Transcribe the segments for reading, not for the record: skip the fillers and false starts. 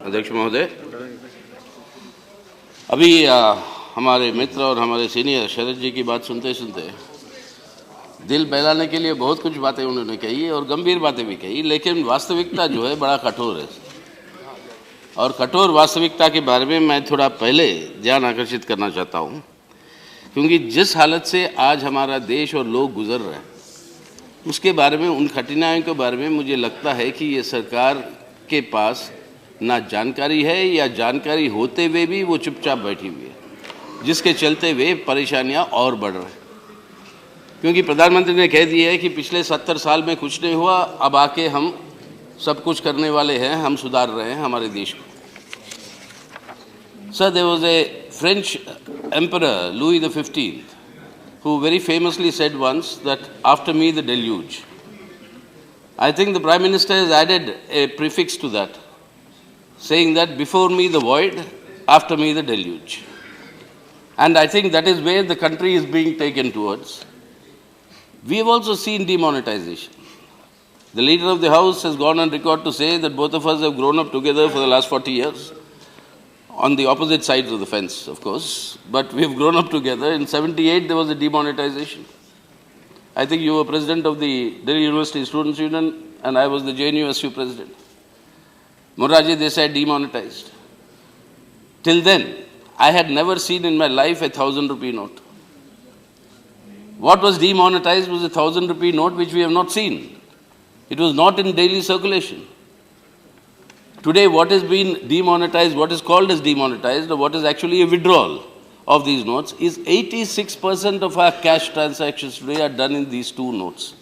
अध्यक्ष महोदय, अभी हमारे मित्र और हमारे सीनियर शरद जी की बात सुनते सुनते दिल बहलाने के लिए बहुत कुछ बातें उन्होंने कही और गंभीर बातें भी कही, लेकिन वास्तविकता जो है बड़ा कठोर है। और कठोर वास्तविकता के बारे में मैं थोड़ा पहले ध्यान आकर्षित करना चाहता हूँ, क्योंकि जिस हालत से आज हमारा देश और लोग गुजर रहे हैं उसके बारे में, उन कठिनाइयों के बारे में मुझे लगता है कि ये सरकार के पास ना जानकारी है या जानकारी होते हुए भी वो चुपचाप बैठी हुई है, जिसके चलते हुए परेशानियां और बढ़ रही हैं। क्योंकि प्रधानमंत्री ने कह दिया है कि पिछले 70 साल में कुछ नहीं हुआ, अब आके हम सब कुछ करने वाले हैं, हम सुधार रहे हैं हमारे देश को। Sir, there was a French emperor Louis the 15th who very famously said once that after me the deluge. I think the Prime Minister has added a prefix to that, saying that before me the void, after me the deluge. And I think that is where the country is being taken towards. We have also seen demonetization. The leader of the House has gone on record to say that both of us have grown up together for the last 40 years, on the opposite sides of the fence, of course, but we have grown up together. In 78, there was a demonetization. I think you were president of the Delhi University Students' Union, and I was the JNU-SU president. Morarji Desai demonetized. Till then, I had never seen in my life a 1,000 rupee note. What was demonetized was a 1,000 rupee note which we have not seen. It was not in daily circulation. Today, what has been demonetized, what is called as demonetized, or what is actually a withdrawal of these notes, is 86% of our cash transactions today are done in these two notes.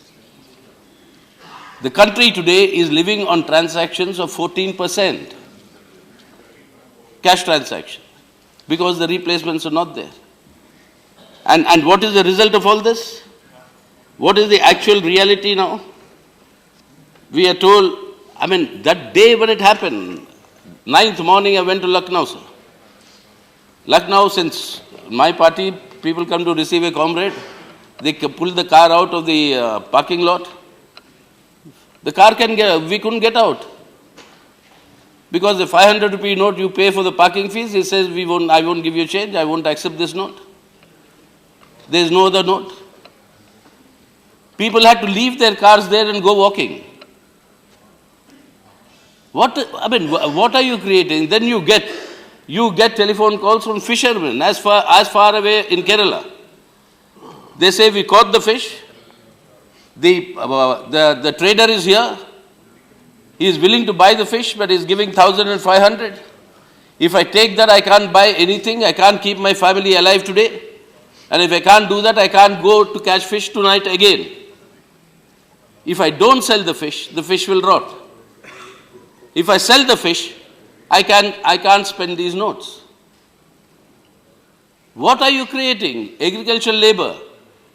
The country today is living on transactions of 14% cash transaction, because the replacements are not there. And what is the result of all this? What is the actual reality now? We are told, I mean, that day when it happened, 9th morning I went to Lucknow, sir. Lucknow, since my party, people come to receive a comrade, they pull the car out of the parking lot. The car we couldn't get out. Because the 500 rupee note you pay for the parking fees, he says, I won't give you change, I won't accept this note. There is no other note. People had to leave their cars there and go walking. What are you creating? Then you get telephone calls from fishermen as far away in Kerala. They say, we caught the fish. The trader is here. He is willing to buy the fish, but he is giving 1,500. If I take that, I can't buy anything. I can't keep my family alive today. And if I can't do that, I can't go to catch fish tonight again. If I don't sell the fish will rot. If I sell the fish, I can't spend these notes. What are you creating? Agricultural labor.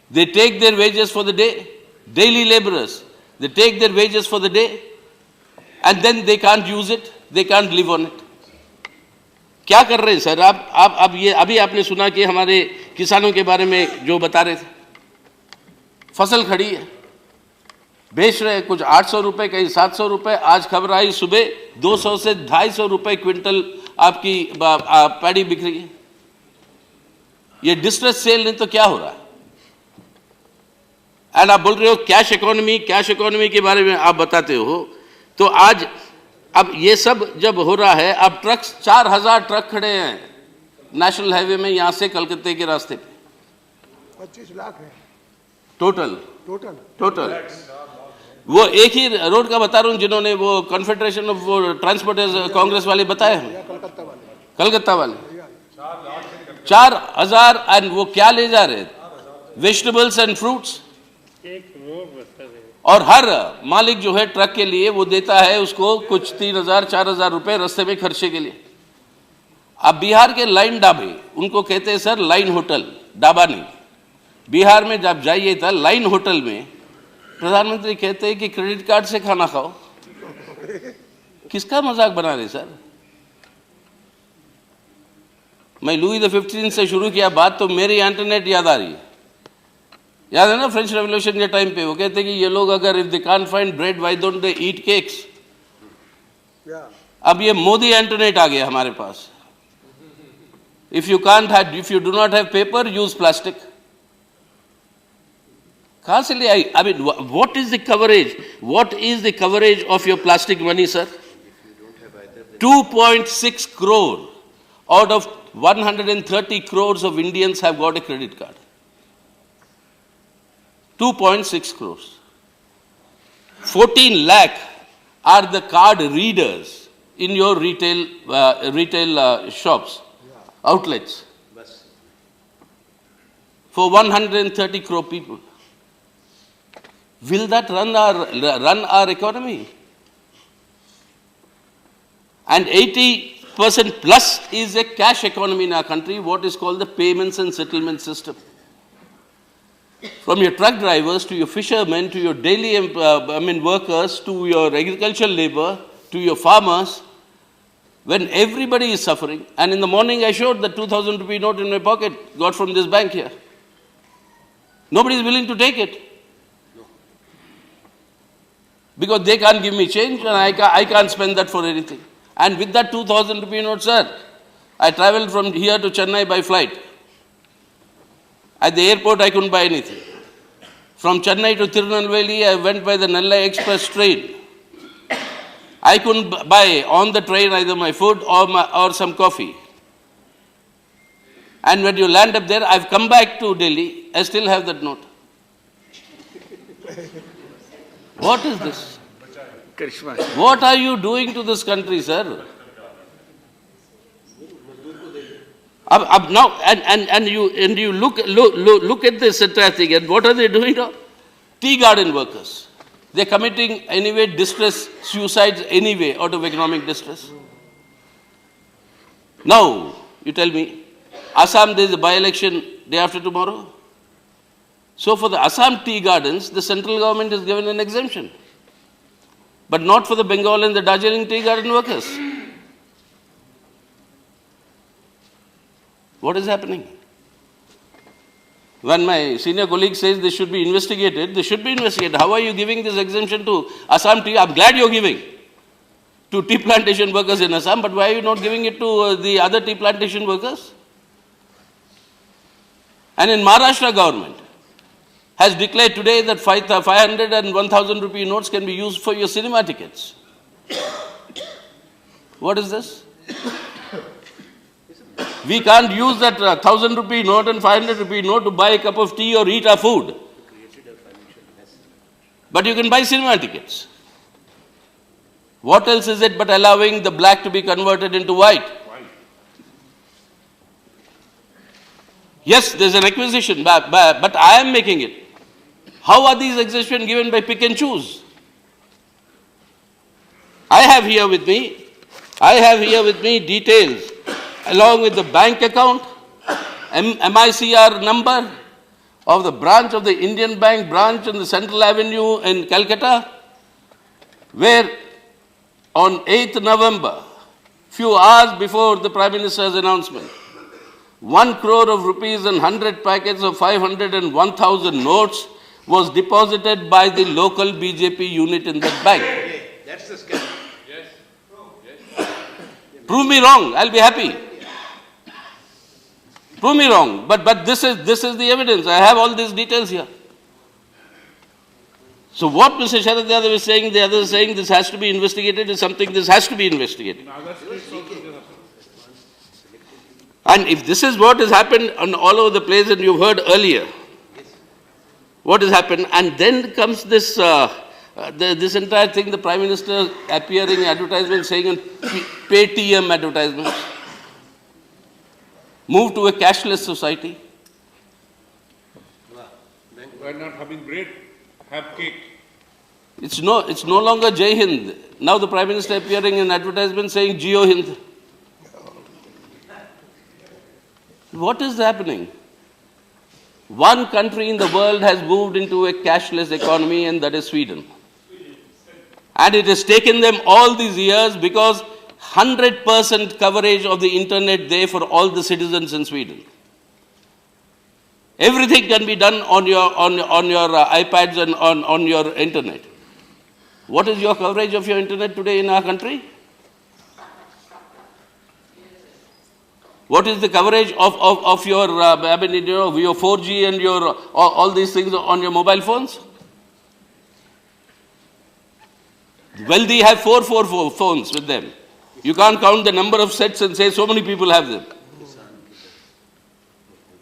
They take their wages for the day. Daily laborers. They take their wages for the day. And then they can't use it. They can't live on it. क्या कर रहे हैं sir आप ये अभी आपने सुना कि हमारे किसानों के बारे में जो बता रहे थे, फसल खड़ी है, बेच रहे हैं, कुछ 800 रुपए, कहीं 700 रुपए। आज खबर आई सुबह 200 से 250 रुपए क्विंटल आपकी पैडी बिक रही है। ये डिस्ट्रेस सेल नहीं तो क्या हो रहा है? एंड आप बोल रहे हो कैश इकोनॉमी के बारे में आप बताते हो। तो आज अब ये सब जब हो रहा है, अब ट्रक्स 4000 ट्रक खड़े हैं नेशनल हाईवे में, यहां से कलकत्ते के रास्ते पे। 25 लाख है टोटल। वो एक ही रोड का बता रहा हूं, जिन्होंने वो कॉन्फेडरेशन ऑफ ट्रांसपोर्टर्स कांग्रेस वाले बताए हैं, कलकत्ता वाले 4000। एंड वो क्या ले जा रहे? Vegetables and fruits. और हर मालिक जो है ट्रक के लिए वो देता है उसको कुछ 3000-4000 रुपए रास्ते में खर्चे के लिए। अब बिहार के लाइन ढाबे, उनको कहते हैं सर लाइन होटल, ढाबा नहीं। बिहार में जब जाइए था लाइन होटल में, प्रधानमंत्री कहते हैं कि क्रेडिट कार्ड से खाना खाओ। किसका मजाक बना रहे सर? मैं लुई द 15 से शुरू किया बात, तो मेरी इंटरनेट याद आ रही है। याद है ना फ्रेंच रेवोल्यूशन के टाइम पे वो कहते कि ये लोग अगर if they can't find bread why don't they eat cakes. अब ये मोदी इंटरनेट आ गया हमारे पास. If you do not have paper, use plastic. Constantly, I mean, what is the coverage? What is the coverage of your plastic money, sir? 2.6 crore out of 130 crores of Indians have got a credit card. 2.6 crores. 14 lakh are the card readers in your retail shops, outlets, for 130 crore people. Will that run our economy? And 80% plus is a cash economy in our country, what is called the payments and settlement system. From your truck drivers to your fishermen to your daily workers to your agricultural labor to your farmers, when everybody is suffering, and in the morning I showed the 2,000 rupee note in my pocket, got from this bank here. Nobody is willing to take it. Because they can't give me change and I can't spend that for anything. And with that 2,000 rupee note, sir, I traveled from here to Chennai by flight. At the airport, I couldn't buy anything. From Chennai to Tirunelveli, I went by the Nellai Express train. I couldn't buy on the train either my food or some coffee. And when you land up there, I've come back to Delhi, I still have that note. What is this? What are you doing to this country, sir? Now, and you look at this entire thing, and what are they doing now? Tea garden workers. They're committing anyway distress, suicides anyway out of economic distress. Now, you tell me, Assam, there is a by-election day after tomorrow. So for the Assam tea gardens, the central government is given an exemption. But not for the Bengal and the Darjeeling tea garden workers. What is happening? When my senior colleague says this should be investigated, they should be investigated. How are you giving this exemption to Assam tea? I'm glad you're giving to tea plantation workers in Assam, but why are you not giving it to the other tea plantation workers? And in Maharashtra government has declared today that 500 and 1,000 rupee notes can be used for your cinema tickets. What is this? We can't use that 1,000 rupee note and 500 rupee note to buy a cup of tea or eat our food. But you can buy cinema tickets. What else is it but allowing the black to be converted into white? Yes, there's an acquisition, but I am making it. How are these exemptions given by pick and choose? I have here with me details along with the bank account, MICR number of the branch of the Indian Bank branch on the Central Avenue in Calcutta, where on 8th November, few hours before the Prime Minister's announcement, 1 crore of rupees and 100 packets of 500 and 1,000 notes was deposited by the local BJP unit in that bank. That's the scam. Yes. Prove me wrong, I'll be happy. Prove me wrong, but this is the evidence. I have all these details here. So what Mr. Sharad Yadav is saying, the other is saying this has to be investigated is something this has to be investigated. And if this is what has happened on all over the place and you've heard earlier, what has happened, and then comes this this entire thing, the Prime Minister appearing in advertisements saying on Paytm advertisements, move to a cashless society. Why not having bread, have cake? It's no longer Jai Hind. Now the Prime Minister appearing in advertisement saying Jio Hind. What is happening? One country in the world has moved into a cashless economy, and that is Sweden. And it has taken them all these years because 100% coverage of the internet there for all the citizens in Sweden. Everything can be done on your iPads and on your internet. What is your coverage of your internet today in our country? What is the coverage of your, your 4G and your all these things on your mobile phones? Wealthy have four phones with them. You can't count the number of sets and say so many people have them.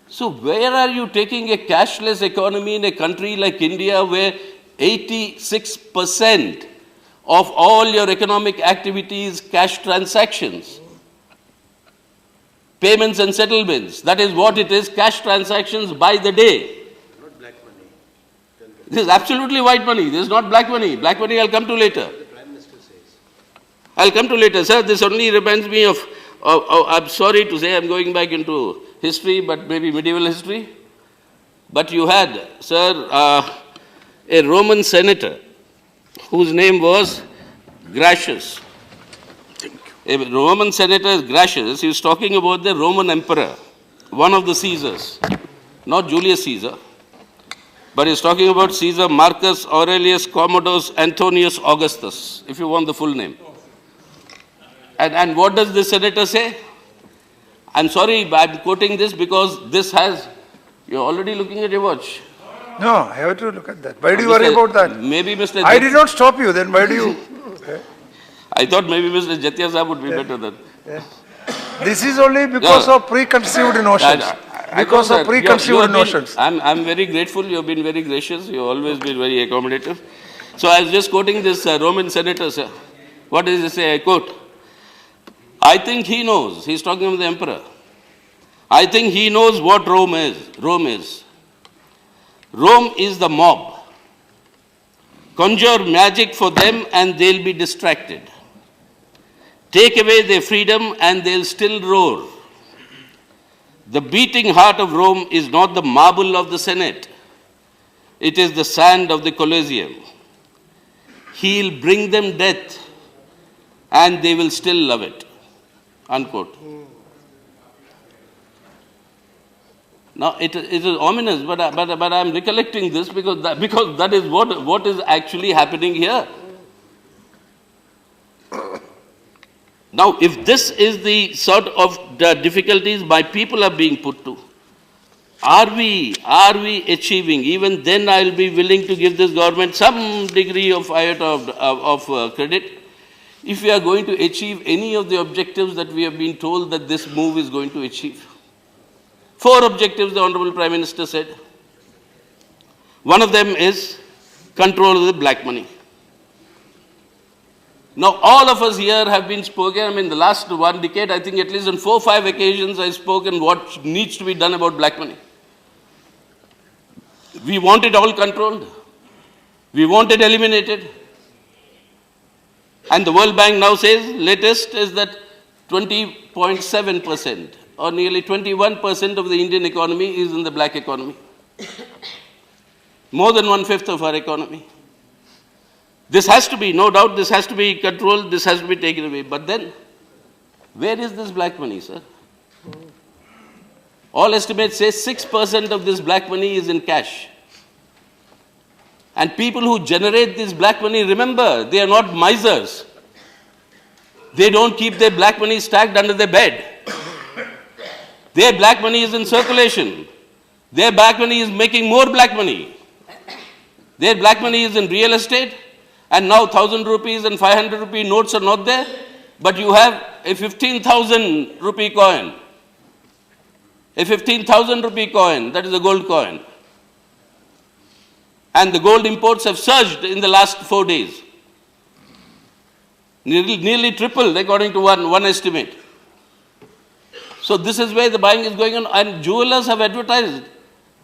So where are you taking a cashless economy in a country like India where 86% of all your economic activities, cash transactions, payments and settlements, that is what it is, cash transactions by the day. Not black money. This is absolutely white money. This is not black money. Black money I'll come to later. The Prime Minister says. I'll come to later. Sir, this only reminds me of I'm sorry to say I'm going back into history, but maybe medieval history. But you had, sir, a Roman senator whose name was Gracious. A Roman senator, Gracious, he was talking about the Roman emperor, one of the Caesars, not Julius Caesar, but he's talking about Caesar Marcus Aurelius Commodus Antonius Augustus, if you want the full name. And what does this senator say? I'm sorry, I'm quoting this because this has, you're already looking at your watch. No, I have to look at that. Why do you worry about that? Maybe Mr. I did not stop you, then why do you? I thought maybe Mr. Jatia Sahab would be better than. This is only because of preconceived notions. Because of preconceived notions. I'm very grateful. You've been very gracious. You've always been very accommodative. So I was just quoting this Roman senator, sir. What does he say? I quote. I think he knows. He's talking of the emperor. I think he knows what Rome is. Rome is. Rome is the mob. Conjure magic for them and they'll be distracted. Take away their freedom and they'll still roar. The beating heart of Rome is not the marble of the Senate. It is the sand of the Colosseum. He'll bring them death and they will still love it. Unquote. Now, it is ominous, but I'm recollecting this because that is what is actually happening here. Now, if this is the sort of the difficulties my people are being put to, are we achieving? Even then, I will be willing to give this government some degree of credit. If we are going to achieve any of the objectives that we have been told that this move is going to achieve. 4 objectives, the Honorable Prime Minister said. One of them is control of the black money. Now, all of us here have been spoken, I mean, the last 1 decade, I think at least on 4 or 5 occasions I've spoken what needs to be done about black money. We want it all controlled. We want it eliminated. And the World Bank now says, latest is that 20.7% or nearly 21% of the Indian economy is in the black economy. More than 1/5 of our economy. This has to be, no doubt, this has to be controlled, this has to be taken away. But then, where is this black money, sir? All estimates say 6% of this black money is in cash. And people who generate this black money, remember, they are not misers. They don't keep their black money stacked under their bed. Their black money is in circulation. Their black money is making more black money. Their black money is in real estate. And now 1,000 rupees and 500 rupee notes are not there. But you have a 15,000 rupee coin. A 15,000 rupee coin, that is a gold coin. And the gold imports have surged in the last 4 days. Nearly tripled according to one estimate. So this is where the buying is going on. And jewelers have advertised.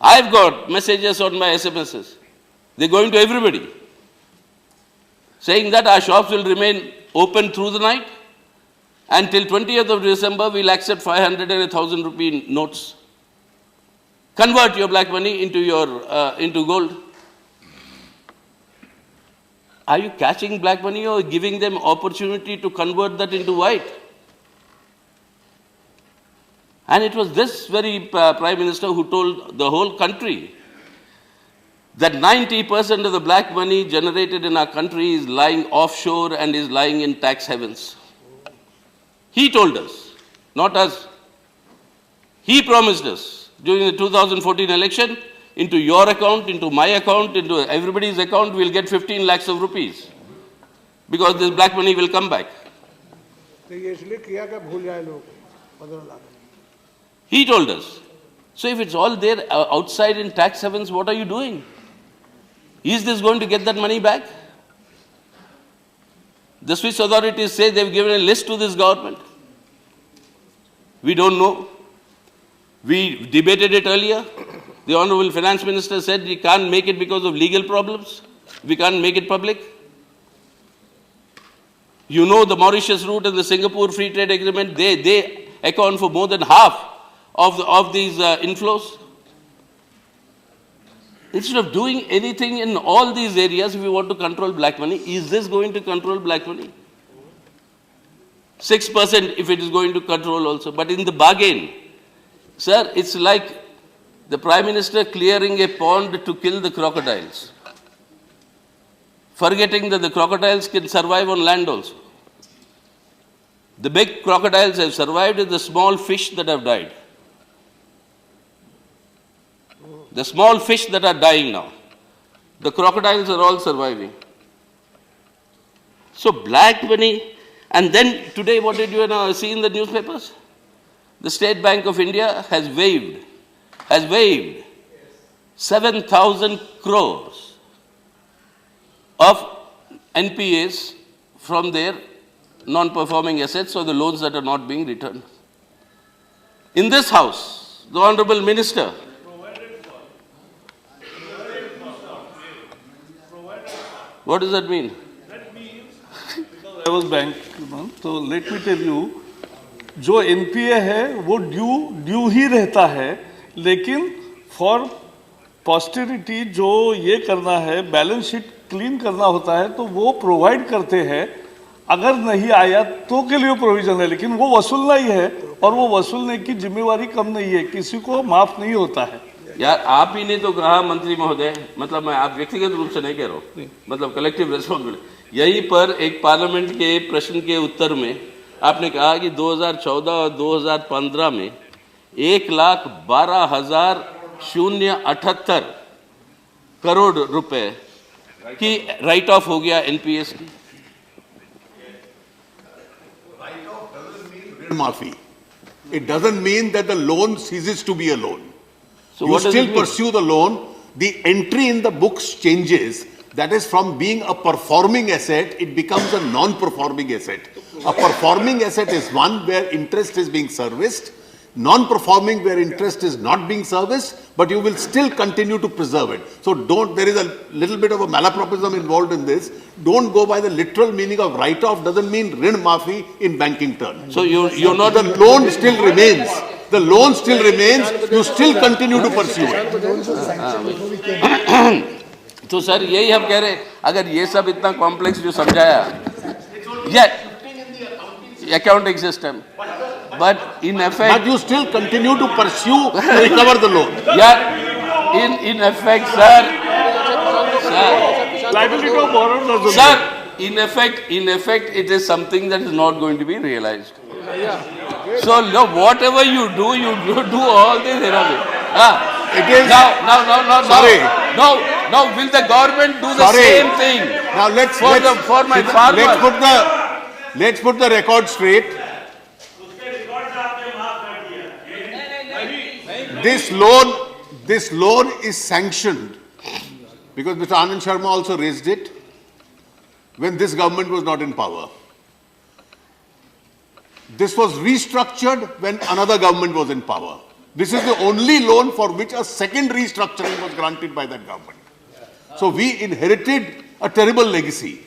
I've got messages on my SMSs. They're going to everybody. Saying that our shops will remain open through the night. And till 20th of December, we'll accept 500 and 1,000 rupee notes. Convert your black money into gold. Are you catching black money or giving them opportunity to convert that into white? And it was this very Prime Minister who told the whole country that 90% of the black money generated in our country is lying offshore and is lying in tax havens. He told us, not us. He promised us during the 2014 election, into your account, into my account, into everybody's account, we'll get 15 lakhs of rupees. Because this black money will come back. He told us. So if it's all there outside in tax havens, what are you doing? Is this going to get that money back? The Swiss authorities say they've given a list to this government. We don't know. We debated it earlier. The Honorable Finance Minister said we can't make it because of legal problems. We can't make it public. You know the Mauritius route and the Singapore Free Trade Agreement, they account for more than half of these inflows. Instead of doing anything in all these areas, if we want to control black money, is this going to control black money? 6% if it is going to control also. But in the bargain, sir, it's like the Prime Minister clearing a pond to kill the crocodiles, forgetting that the crocodiles can survive on land also. The big crocodiles have survived, and the small fish that have died. The small fish that are dying now. The crocodiles are all surviving. So black money, and then today what did you see in the newspapers? The State Bank of India has waived 7,000 crores of NPAs from their non-performing assets or the loans that are not being returned. In this house, the Honorable Minister what does that mean? I was bank, so let me tell you, जो NPA है वो due ही रहता है, लेकिन for पॉस्टेरिटी जो ये करना है, बैलेंस शीट क्लीन करना होता है, तो वो प्रोवाइड करते हैं. अगर नहीं आया तो के लिए प्रोविजन है, लेकिन वो वसूलना ही है, और वो वसूलने की जिम्मेवारी कम नहीं है, किसी को माफ नहीं होता है. यार आप ही ने तो कहा मंत्री महोदय, मतलब मैं आप व्यक्तिगत रूप से नहीं कह रहा हूँ, मतलब कलेक्टिव रिस्पॉन्सिबिलिटी. यहीं पर एक पार्लियामेंट के प्रश्न के उत्तर में आपने कहा कि 2014 और 2015 में 1,12,078 करोड़ रुपए की राइट ऑफ हो गया एनपीएस की. Mafi. It doesn't mean that the loan ceases to be a loan. So you what does still it mean? pursue the loan. The entry in the books changes. That is, from being a performing asset, it becomes a non-performing asset. A performing asset is one where interest is being serviced. Non-performing where interest is not being serviced, but you will still continue to preserve it. So there is a little bit of a malapropism involved in this. Don't go by the literal meaning of write-off, doesn't mean rin maafi in banking terms. So you're not... The loan still remains. The loan still remains. You still continue to pursue it. तो sir यही हम कह रहे हैं, अगर ये सब इतना कॉम्प्लेक्स जो समझाया, accounting system, but in effect, but you still continue to pursue to recover the loan. Yeah, in effect, sir, in effect, it is something that is not going to be realized. So no, whatever you do all this. It is now, will the government do the same thing? Now let's put the record straight. This loan is sanctioned because Mr. Anand Sharma also raised it when this government was not in power. This was restructured when another government was in power. This is the only loan for which a second restructuring was granted by that government. So we inherited a terrible legacy.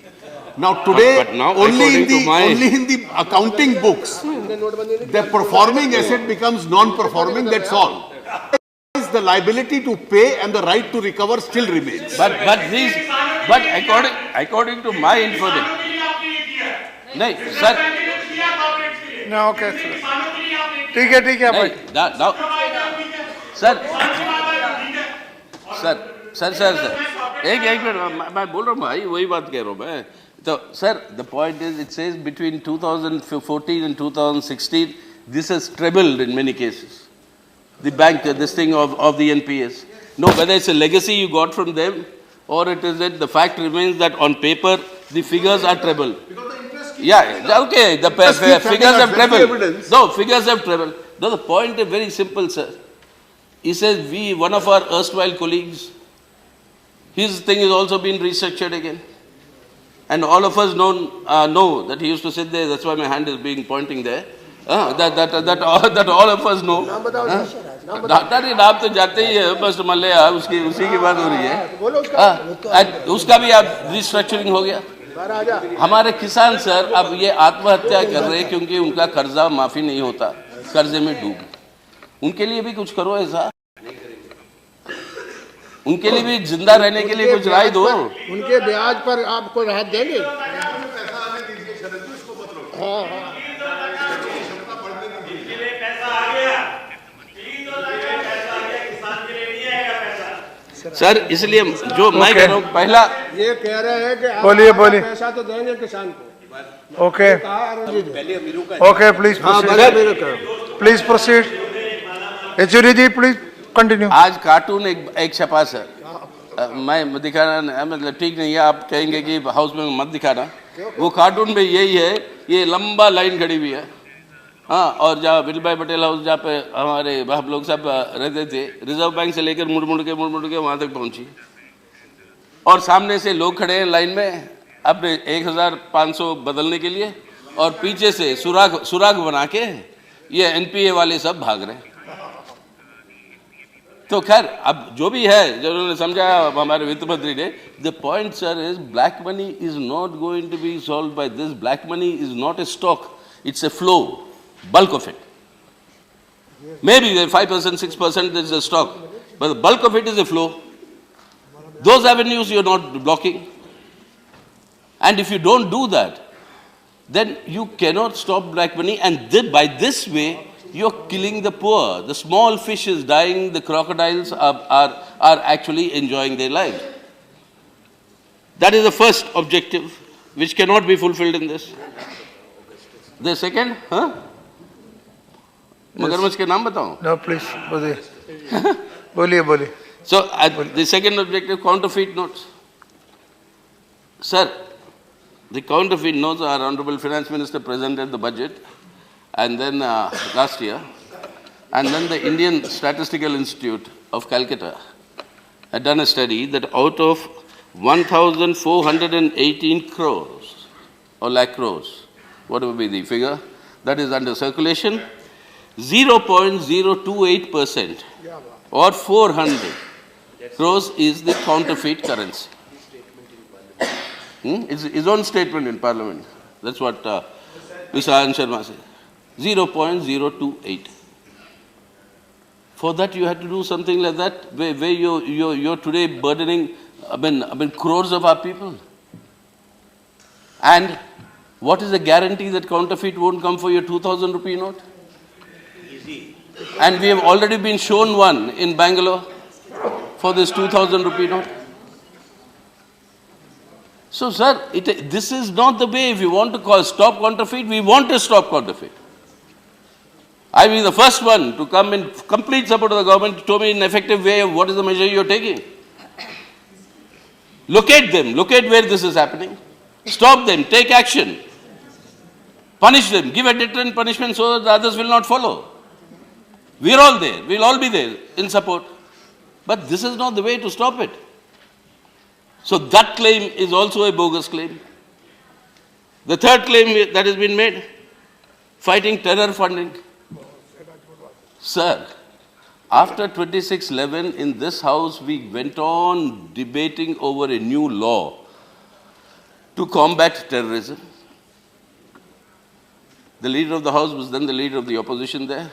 Now today, but now, only in the accounting books, the performing asset becomes non-performing, that's all. The liability to pay and the right to recover still remains. But according to my information, no, sir. No, okay, ठीक है भाई. Now, sir, एक minute मैं बोल रहा हूँ भाई, वही बात कह रहा हूँ मैं. So, sir, the point is, it says between 2014 and 2016, this has trebled in many cases. the bank, this thing of the NPS. No, whether it's a legacy you got from them or it is that the fact remains that on paper the figures are treble. Yeah, okay, the figures have treble. No, figures have treble. No, the point is very simple, sir. He says one of our erstwhile colleagues, his thing has also been restructured again. And all of us know that he used to sit there, that's why my hand is being pointing there. That all of us know. Doctor की नाम तो जाते ही है, बस मल्ले उसी की बात हो रही है। उसका भी अब रिस्ट्रक्चरिंग हो गया। हमारे किसान सर अब ये आत्महत्या कर रहे हैं क्योंकि उनका कर्जा माफी नहीं होता, कर्जे में डूब। उनके लिए भी कुछ करो ऐसा, उनके लिए भी जिंदा रहने के लिए कुछ राय दो। उनके ब्याज पर आपको राहत देंगे। सर इसलिए जो मैं कह रहा हूँ पहला ये कह रहे हैं कि बोलिए पैसा तो देंगे किसान को। Okay okay, please proceed. Yechury ji please continue. आज कार्टून एक छपा सर, मैं दिखाना मतलब ठीक नहीं है, आप कहेंगे कि हाउस में मत दिखाना। वो कार्टून में यही है, ये लंबा लाइन खड़ी हुई है, हाँ, और जहाँ विल भाई पटेल हाउस जहाँ पे हमारे हम लोग सब रहते थे, रिजर्व बैंक से लेकर मुड़ मुड़ के वहाँ तक पहुँची, और सामने से लोग खड़े हैं लाइन में अपने 1500 बदलने के लिए, और पीछे से सुराग बना के ये एनपीए वाले सब भाग रहे हैं। तो खैर अब जो भी है, जो उन्होंने समझाया हमारे वित्त मंत्री ने, the point sir is black money is not going to be solve by this. Black money is not a stock, it's a flow, bulk of it. Maybe 5%, 6% is a stock, but the bulk of it is a flow. Those avenues you're not blocking. And if you don't do that, then you cannot stop black money, and by this way, you're killing the poor. The small fish is dying, the crocodiles are actually enjoying their lives. That is the first objective, which cannot be fulfilled in this. The second, huh? मगरमच्छ के नाम बताऊं? No, please, बोलिए। So, the second objective, counterfeit notes. Sir, the counterfeit notes, our Honorable Finance Minister presented the budget, and then last year, and then the Indian Statistical Institute of Calcutta had done a study that out of 1,418 crores, or lakh crores, whatever be the figure, that is under circulation, 0.028% or 400 crores is the counterfeit currency. It's his own statement in Parliament. That's what Mr. Anand Sharma said. 0.028. For that you had to do something like that, where you're today burdening crores of our people. And what is the guarantee that counterfeit won't come for your 2,000 rupee note? Easy. And we have already been shown one in Bangalore for this 2,000 rupee note. So, sir, this is not the way. If you want to stop counterfeit, we want to stop counterfeit. I will be the first one to come in complete support of the government to show me in an effective way of what is the measure you're taking. Locate them. Locate where this is happening. Stop them. Take action. Punish them. Give a deterrent punishment so that the others will not follow. We're all there. We'll all be there in support. But this is not the way to stop it. So that claim is also a bogus claim. The third claim that has been made, fighting terror funding. Sir, after 26/11 in this house, we went on debating over a new law to combat terrorism. The leader of the house was then the leader of the opposition there.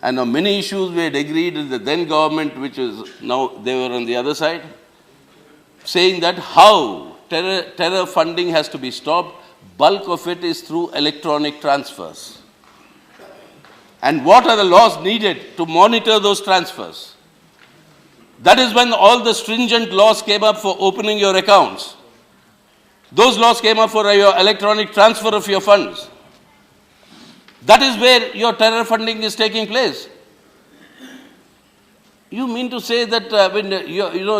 And on many issues we had agreed with the then government, which is now they were on the other side, saying that how terror funding has to be stopped. Bulk of it is through electronic transfers. And what are the laws needed to monitor those transfers? That is when all the stringent laws came up for opening your accounts. Those laws came up for your electronic transfer of your funds. That is where your terror funding is taking place. You mean to say that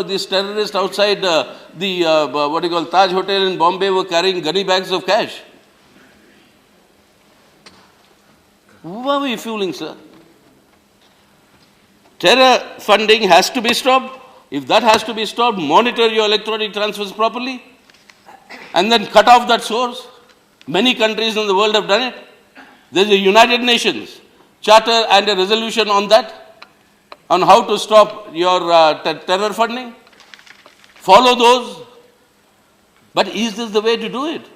these terrorists outside the Taj Hotel in Bombay were carrying gunny bags of cash? Who are we fooling, sir? Terror funding has to be stopped. If that has to be stopped, monitor your electronic transfers properly and then cut off that source. Many countries in the world have done it. There is a United Nations charter and a resolution on that, on how to stop your terror funding. Follow those. But is this the way to do it?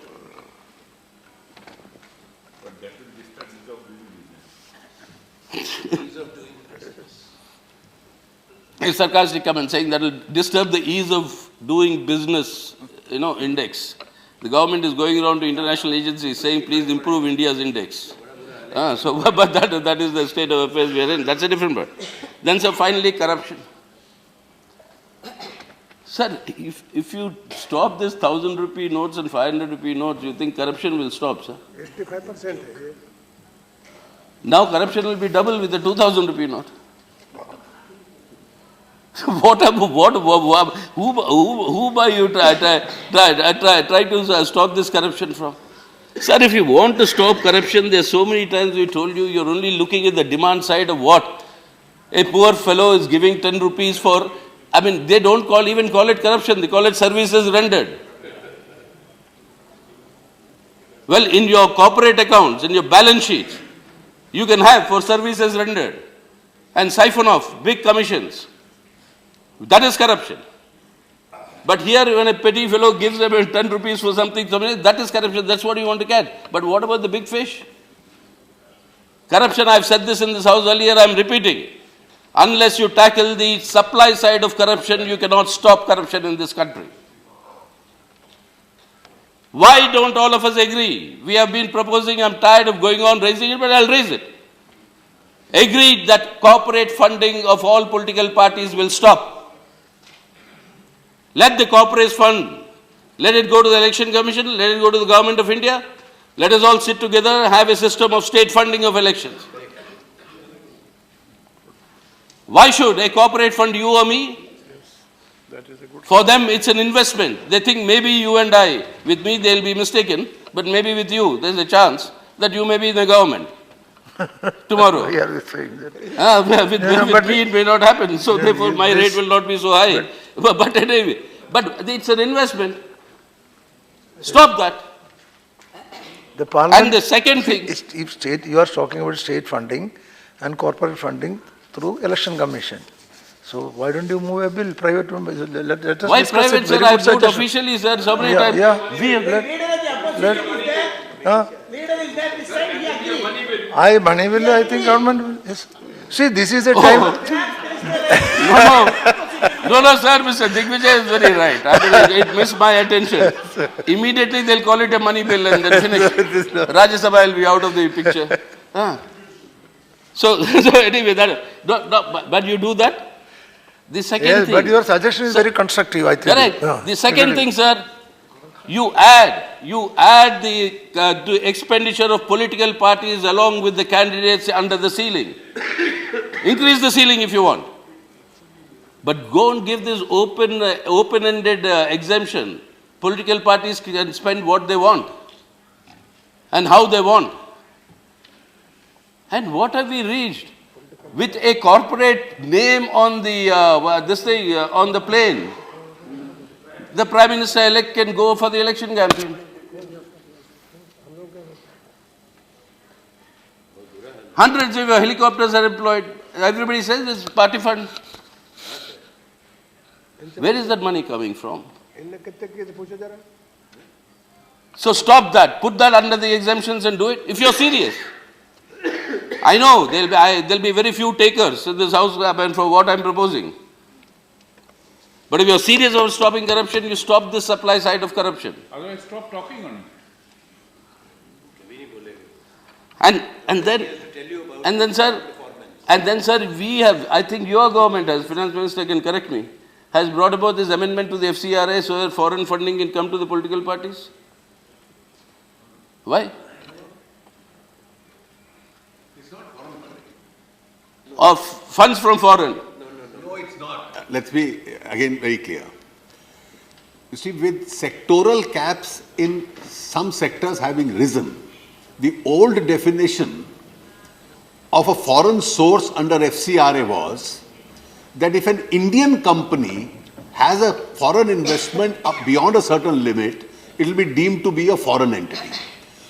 A sarcastic comment saying that will disturb the ease of doing business, index. The government is going around to international agencies saying, please improve India's index. But that is the state of affairs we are in. That's a different part. Then, sir, finally, corruption. Sir, if you stop this 1,000 rupee notes and 500 rupee notes, you think corruption will stop, sir? 85%. Now corruption will be double with the 2,000 rupee note. Who by you try to stop this corruption from? Sir, if you want to stop corruption, there's so many times we told you, you're only looking at the demand side of what? A poor fellow is giving 10 rupees for, they don't even call it corruption, they call it services rendered. Well, in your corporate accounts, in your balance sheets, you can have for services rendered and siphon off big commissions. That is corruption. But here, when a petty fellow gives them 10 rupees for something, that is corruption. That's what you want to get. But what about the big fish? Corruption, I've said this in this house earlier, I'm repeating. Unless you tackle the supply side of corruption, you cannot stop corruption in this country. Why don't all of us agree? We have been proposing, I'm tired of going on raising it, but I'll raise it. Agreed that corporate funding of all political parties will stop. Let the corporates fund. Let it go to the Election Commission. Let it go to the Government of India. Let us all sit together and have a system of state funding of elections. Why should a corporate fund you or me? For them, it's an investment. They think maybe you and I, with me they'll be mistaken, but maybe with you, there's a chance that you may be in the government tomorrow. We are saying that. With me it may not happen, so therefore my rate will not be so high. But anyway, but it's an investment. Stop that. The Parliament, and the second thing, if state, you are talking about state funding and corporate funding through Election Commission. So why don't you move a bill, private one? Let us why discuss private, it. sir? Very I've good moved suggestion. officially, sir, so many times. Money bill, I think government will. Yes. See, this is a time. No, sir, Mr. Digvijay is very right. It missed my attention. Immediately they'll call it a money bill and then finish. Rajya Sabha will be out of the picture. So anyway, but you do that. The second thing. But your suggestion is very constructive, I think. Correct. The second thing, sir, you add the expenditure of political parties along with the candidates under the ceiling. Increase the ceiling if you want. But go and give this open-ended exemption. Political parties can spend what they want and how they want. And what have we reached? With a corporate name on the on the plane, the Prime Minister-elect can go for the election campaign. Hundreds of helicopters are employed. Everybody says it's party fund. Where is that money coming from? So stop that. Put that under the exemptions and do it. If you're serious. I know there'll be very few takers in this house for what I'm proposing. But if you're serious about stopping corruption, you stop the supply side of corruption. Otherwise, stop talking on it. And then, sir, we have, I think your government, as Finance Minister can correct me, has brought about this amendment to the FCRA so that foreign funding can come to the political parties. Why? Of funds from foreign. it's not. Let's be again very clear. You see, with sectoral caps in some sectors having risen, the old definition of a foreign source under FCRA was that if an Indian company has a foreign investment up beyond a certain limit, it will be deemed to be a foreign entity.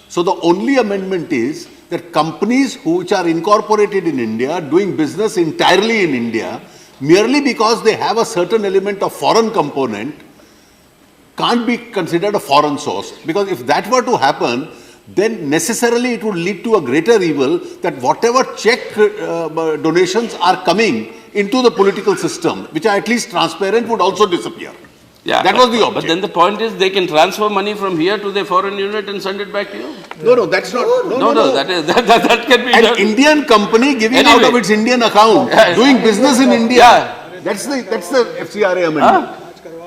So the only amendment is that companies which are incorporated in India, doing business entirely in India, merely because they have a certain element of foreign component, can't be considered a foreign source. Because if that were to happen, then necessarily it would lead to a greater evil that whatever check donations are coming into the political system, which are at least transparent, would also disappear. Yeah, that was the object. But then the point is they can transfer money from here to their foreign unit and send it back to you. No, that's not. No, that can be An done. Indian company giving out of its Indian account, doing business in India. Yeah. That's the FCRA amendment.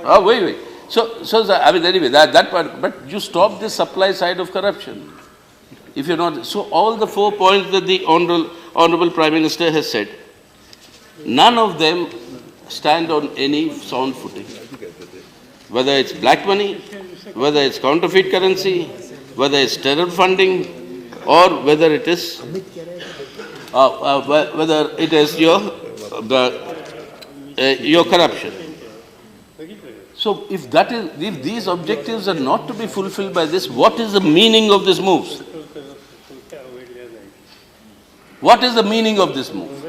Oh, wait. So I mean, anyway, that part, but you stop the supply side of corruption. If you're not, so all the 4 points that the Honorable Prime Minister has said, none of them stand on any sound footing. Whether it's black money, whether it's counterfeit currency, whether it's terror funding, or whether it is your corruption. So if these objectives are not to be fulfilled by this, what is the meaning of this move? What is the meaning of this move?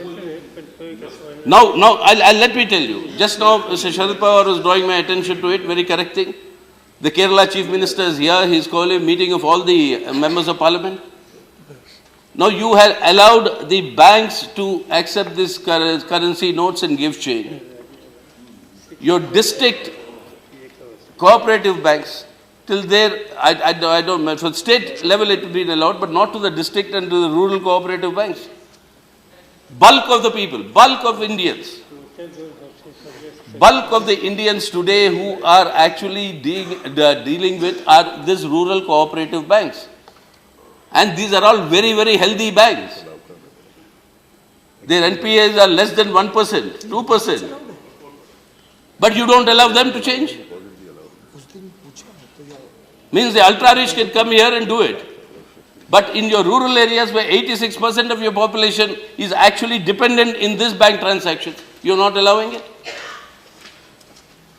Now, let me tell you. Just now, Mr. Sharad Pawar was drawing my attention to it, very correct thing. The Kerala Chief Minister is here. He is calling a meeting of all the members of Parliament. Now, you have allowed the banks to accept this currency notes and give change. Your district cooperative banks, till there, I don't, for state level it will be allowed, but not to the district and to the rural cooperative banks. Bulk of the people, bulk of Indians, bulk of the Indians today who are actually dealing with are these rural cooperative banks. And these are all very, very healthy banks. Their NPAs are less than 1%, 2%. But you don't allow them to change? Means the ultra-rich can come here and do it. But in your rural areas where 86% of your population is actually dependent in this bank transaction, you're not allowing it?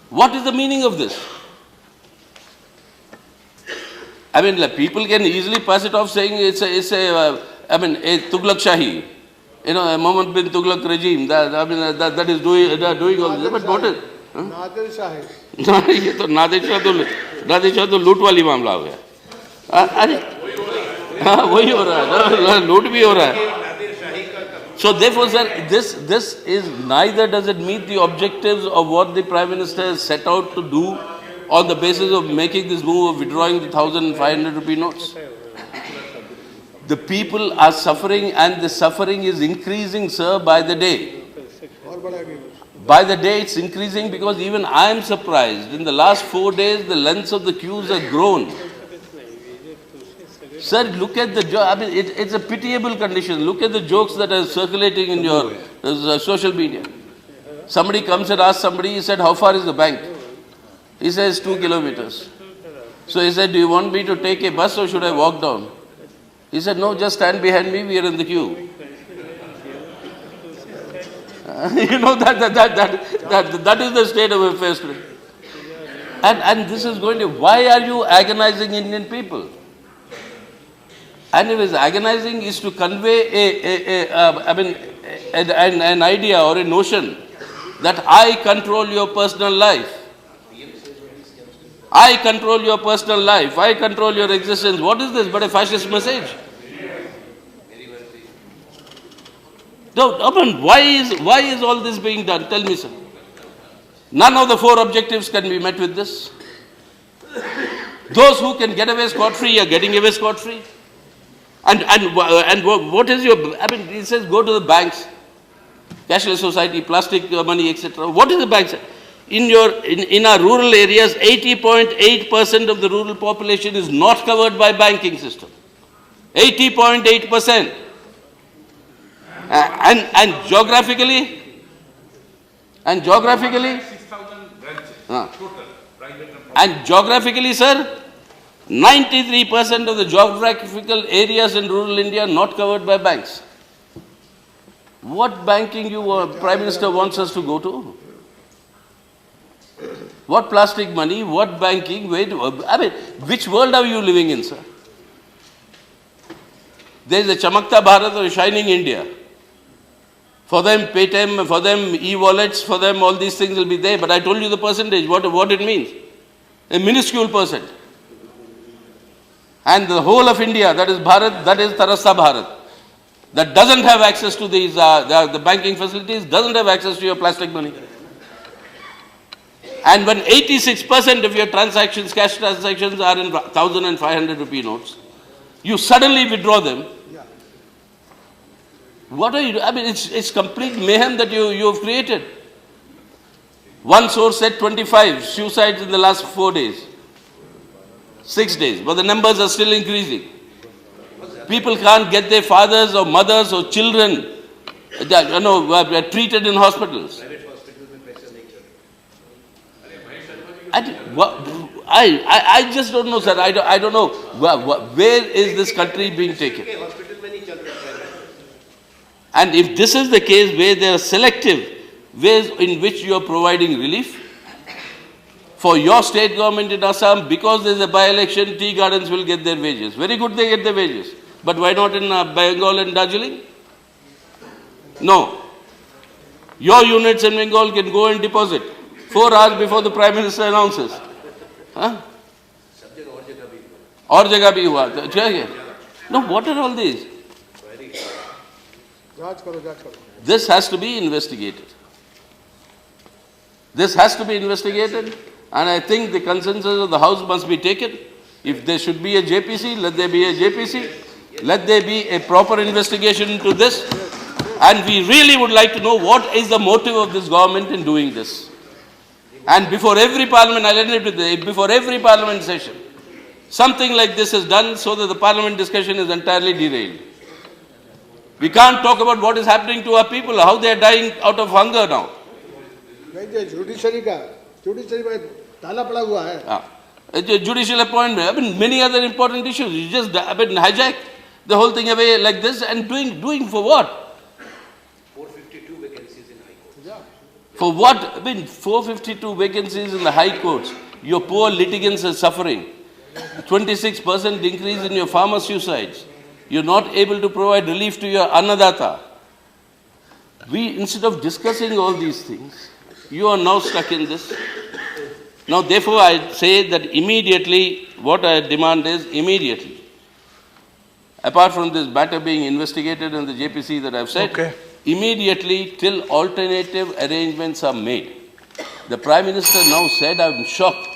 What is the meaning of this? I mean, like, people can easily pass it off saying it's a Tughlaq Shahi, a Mohammed bin Tughlaq regime, that is doing all this. But what is? Nadir शाही ये तो नादिर शाह तो लूट वाली मामला हो गया. अरे हाँ वही हो रहा है, लूट भी हो रहा है. So therefore, sir, this is neither does it meet the objectives of what the Prime Minister has set out to do on the basis of making this move of withdrawing the 1,500 rupee notes. The people are suffering, and the suffering is increasing, sir, by the day. By the day it's increasing, because even I am surprised. In the last 4 days, the lengths of the queues have grown. Sir, look at the joke. I mean, it's a pitiable condition. Look at the jokes that are circulating in your social media. Somebody comes and asks somebody, he said, how far is the bank? He says 2 kilometers. So he said, do you want me to take a bus or should I walk down? He said, no, just stand behind me, we are in the queue. You know, that is the state of affairs today. And this is going to, why are you agonizing Indian people? And if it's agonizing is to convey an idea or a notion that I control your personal life. I control your personal life. I control your existence. What is this but a fascist message? So, why is all this being done? Tell me, sir. None of the 4 objectives can be met with this. Those who can get away scot-free are getting away scot-free. And what is your, I mean, it says go to the banks, cashless society, plastic money, etc. What is the banks? In our rural areas, 80.8% of the rural population is not covered by banking system. 80.8%. And geographically, And geographically, 6,000 branches Ah. total, private and public. and geographically, sir, 93% of the geographical areas in rural India are not covered by banks. What banking Prime Minister wants us to go to? What plastic money, what banking, which world are you living in, sir? There is a Chamakta Bharat or a Shining India. For them, Paytm, for them, e-wallets, for them, all these things will be there. But I told you the percentage, what it means. A minuscule percent. And the whole of India, that is Bharat, that is Tarasta Bharat, that doesn't have access to these, the banking facilities, doesn't have access to your plastic money. And when 86% of your transactions, cash transactions are in 1,500 rupee notes, you suddenly withdraw them. What are you doing? I mean, it's complete mayhem that you have created. One source said 25 suicides in the last 4 days, 6 days, but the numbers are still increasing. People can't get their fathers or mothers or children, treated in hospitals. I just don't know, sir. I don't know where is this country being taken. And if this is the case where there are selective ways in which you are providing relief, for your state government in Assam, because there is a by-election, tea gardens will get their wages. Very good, they get their wages. But why not in Bengal and Darjeeling? No. Your units in Bengal can go and deposit 4 hours before the Prime Minister announces. Huh? Aur jagah bhi hua. No, what are all these? This has to be investigated. This has to be investigated, and I think the consensus of the House must be taken. If there should be a JPC, let there be a JPC. Let there be a proper investigation into this. And we really would like to know what is the motive of this government in doing this. And before every parliament, I'll end it with this, before every parliament session, something like this is done so that the parliament discussion is entirely derailed. We can't talk about what is happening to our people, how they are dying out of hunger now. Judiciary में ताला पड़ा हुआ है. Judicial appointment, many other important issues. You just hijack the whole thing away like this and doing for what? 452 vacancies in High Court. For what? 452 vacancies in the High Courts. Your poor litigants are suffering. 26% increase in your farmer suicides. You're not able to provide relief to your Annadata. Instead of discussing all these things, you are now stuck in this. Now, therefore, I say that immediately, what I demand is immediately, apart from this matter being investigated in the JPC that I've said, immediately till alternative arrangements are made. The Prime Minister now said, I'm shocked,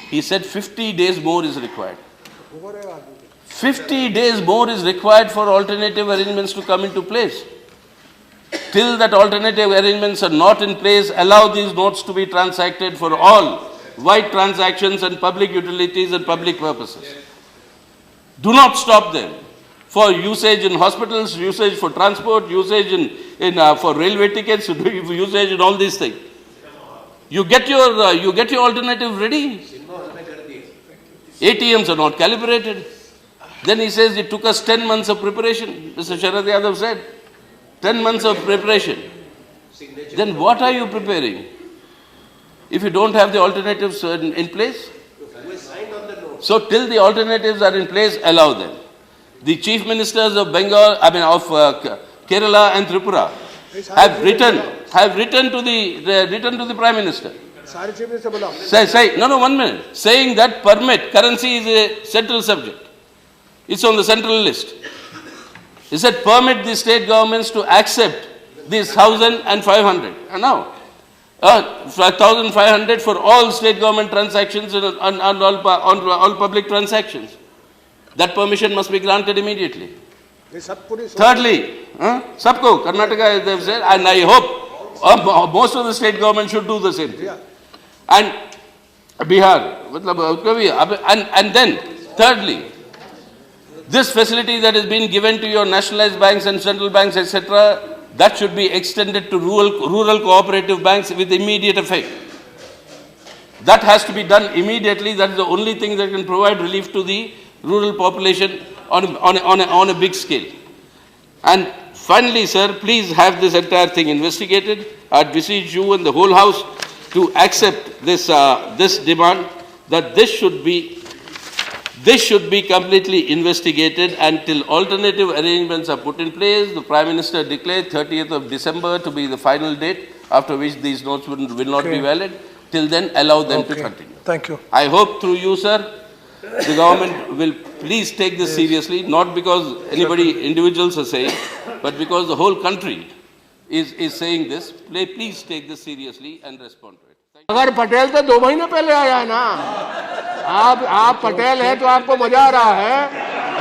he said 50 days more is required. 50 days more is required for alternative arrangements to come into place. Till that alternative arrangements are not in place, allow these notes to be transacted for all white transactions and public utilities and public purposes. Do not stop them for usage in hospitals, usage for transport, usage for railway tickets, usage in all these things. You get your alternative ready. ATMs are not calibrated. Then he says it took us 10 months of preparation. Mr. Sharad Yadav said, 10 months of preparation. Then what are you preparing? If you don't have the alternatives in place? So till the alternatives are in place, allow them. The chief ministers of Bengal, of Kerala and Tripura have written to the Prime Minister. Say, no, 1 minute. Saying that currency is a central subject. It's on the central list. He said permit the state governments to accept these 1,500. And now, 1,500 for all state government transactions and all public transactions. That permission must be granted immediately. Thirdly, Sabko, Karnataka, they've said, and I hope most of the state government should do the same thing. And Bihar, and then, thirdly, this facility that has been given to your nationalized banks and central banks, etc., that should be extended to rural cooperative banks with immediate effect. That has to be done immediately. That is the only thing that can provide relief to the rural population on a big scale. And finally, sir, please have this entire thing investigated. I beseech you and the whole House to accept this demand that this should be completely investigated until alternative arrangements are put in place. The Prime Minister declared 30th of December to be the final date, after which these notes will not be valid. Till then, allow them to continue. Thank you. I hope through you, sir, the government will please take this seriously, not because individuals are saying, but because the whole country is saying this. Please take this seriously and respond to it. अगर पटेल तो 2 महीने पहले आया है ना, आप पटेल है तो आपको मजा आ रहा है,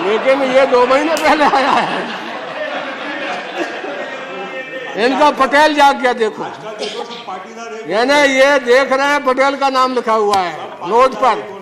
लेकिन ये 2 महीने पहले आया है। इनका पटेल जाग गया, देखो ये ना, ये देख रहे हैं पटेल का नाम लिखा हुआ है नोट पर।